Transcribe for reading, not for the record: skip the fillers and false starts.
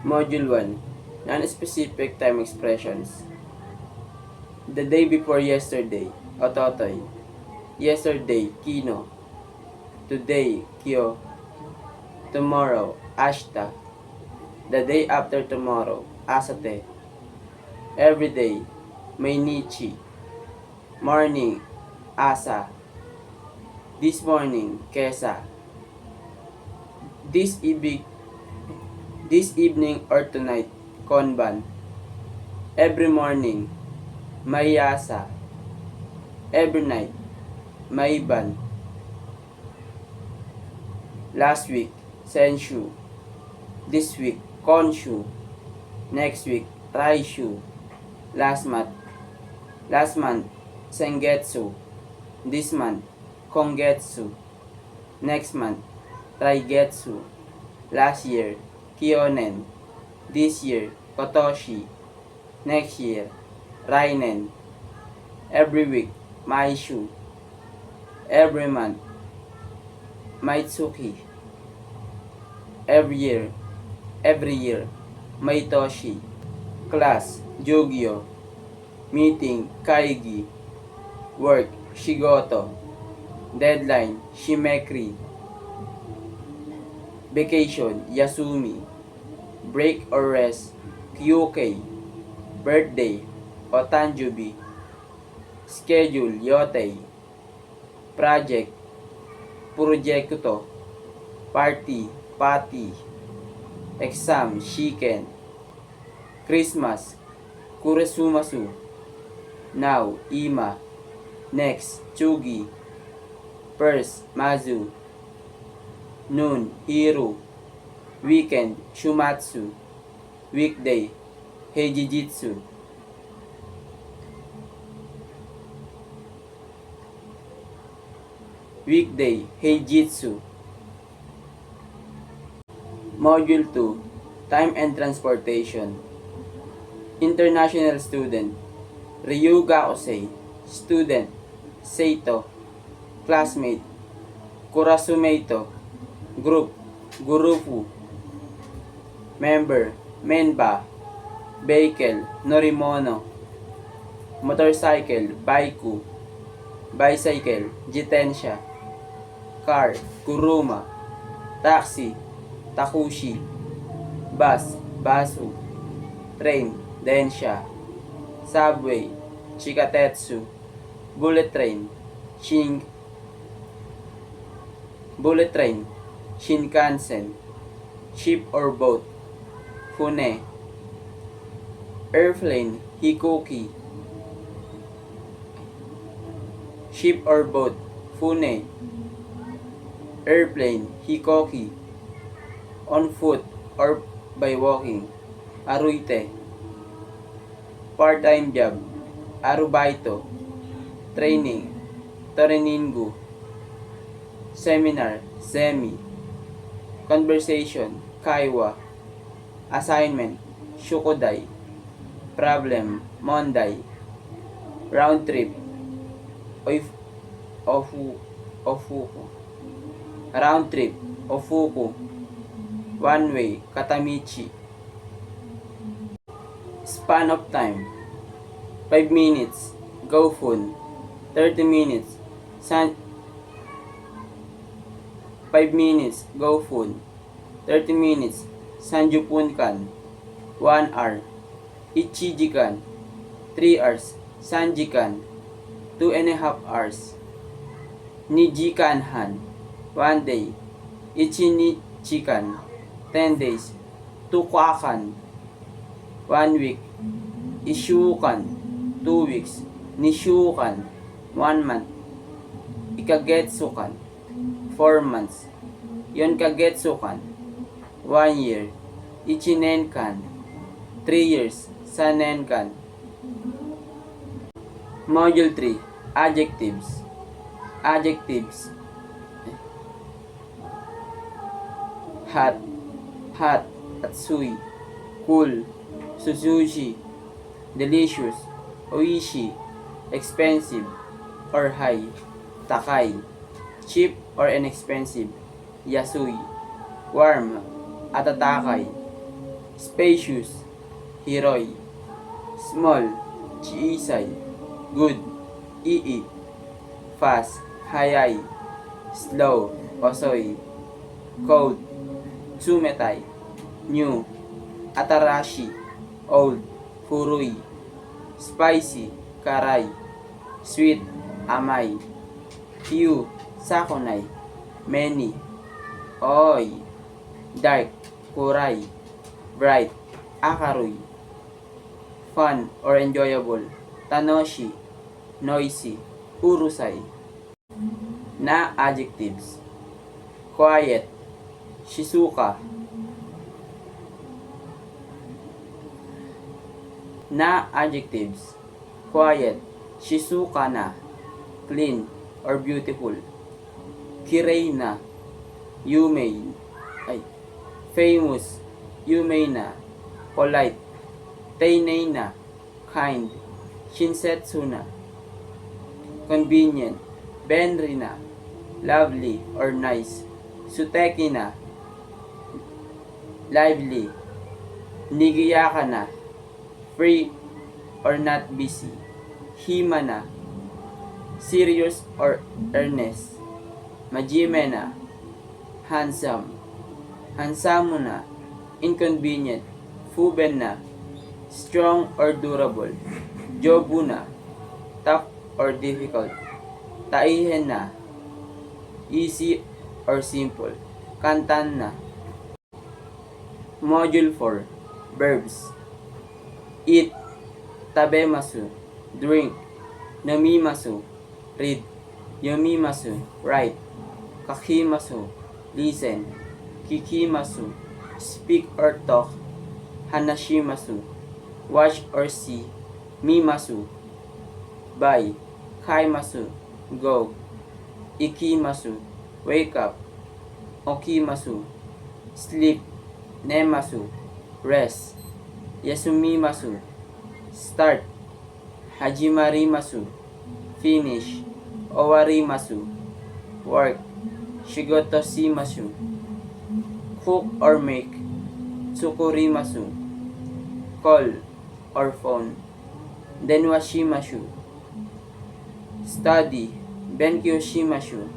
Module 1, Non-Specific Time Expressions. The day before yesterday, ototoy. Yesterday, kino. Today, kyo. Tomorrow, ashita. The day after tomorrow, asate. Every day, mainichi. Morning, asa. This morning, kesa. This evening or tonight, konban. Every morning, mayasa. Every night, maiban. Last week, senshu. This week, konshu. Next week, raishu. Last month, sengetsu. This month, kongetsu. Next month, raigetsu. Last year, kyonen. This year, kotoshi. Next year, rainen. Every week, maishu. Every month, maitsuki. Every year, maitoshi. Class, jugyo. Meeting, kaigi. Work, shigoto. Deadline, shimekri. Vacation, yasumi. Break or rest, kyukei. Birthday, otanjubi. Schedule, yotei. Project, proyekto. Party, pati. Exam, shiken. Christmas, kuresumasu. Now, ima. Next, chugi. First, mazu. Noon, hiru. Weekend, shumatsu. Weekday, heijijitsu. Weekday, heijitsu. Module 2, Time and Transportation. International student, Ryu Gakusei. Student, Seito. Classmate, Kurasumeito. Group, Gurufu. Member, Menba. Vehicle, Norimono. Motorcycle, Baiku. Bicycle, Jitensha. Car, Kuruma. Taxi, Takushi. Bus, Basu. Train, Densha. Subway, Chikatetsu. Bullet train, Shinkansen. Ship or boat, Fune. Airplane, Hikoki. Ship or boat, Fune. Airplane, Hikoki. On foot or by walking, Aruite. Part-time job, Arubaito. Training, Toreningu. Seminar, Semi. Conversation, Kaiwa. Assignment, Shukodai. Problem, Monday. Round trip, Ofuku. Round trip, Ofuku. One way, Katamichi. Span of time, 5 minutes, Gofun. 30 minutes, 5 minutes, Gofun. 30 minutes, Sanjupunkan. 1 hour, Ichijikan. 3 hours, Sanjikan. 2.5 hours, Nijikanhan. 1 day, Ichinichikan. 10 days, Tukwakan. 1 week, Ishukan. 2 weeks, Nishukan. 1 month, Ikagetsukan. 4 months, Yonkagetsukan. 1 year, Ichinenkan. 3 years, Sanenkan. Module 3, Adjectives. Adjectives. Hot, Atsui. Cool, Suzushi. Delicious, Oishi. Expensive or high, Takai. Cheap or inexpensive, Yasui. Warm, Atatakay. Spacious, hiroi. Small, chiisay. Good, ii. Fast, hayay. Slow, osoy. Cold, tsumetai. New, atarashi. Old, furui. Spicy, karay. Sweet, amay. Few, sakonay. Many, oy. Dark, kuray. Bright, akaroy. Fun or enjoyable, tanoshi. Noisy, urusay. Na adjectives. Quiet, shizuka. Na adjectives. Quiet, shizuka na. Clean or beautiful. Kirei na, yumei. Famous, yumei na. Polite, teinei na. Kind, shinsetsu na. Convenient, benri na. Lovely or nice, suteki na. Lively, nigiyaka na. Free or not busy, hima na. Serious or earnest, majime na. Handsome, hansamu na. Inconvenient, fuben na. Strong or durable, jobu na. Tough or difficult, taihen na. Easy or simple, kantan na. Module 4, verbs. Eat, tabemasu. Drink, namimasu. Read, yomimasu. Write, kakimasu. Listen, kikimasu. Speak or talk, hanashimasu. Watch or see, mimasu. Buy, kaimasu. Go, ikimasu. Wake up, okimasu. Sleep, nemasu. Rest, yasumimasu. Start, hajimarimasu. Finish, owarimasu. Work, shigotoshimasu. Cook or make, tsukurimasu. Call or phone, denwashimasu. Study, benkyoshimasu.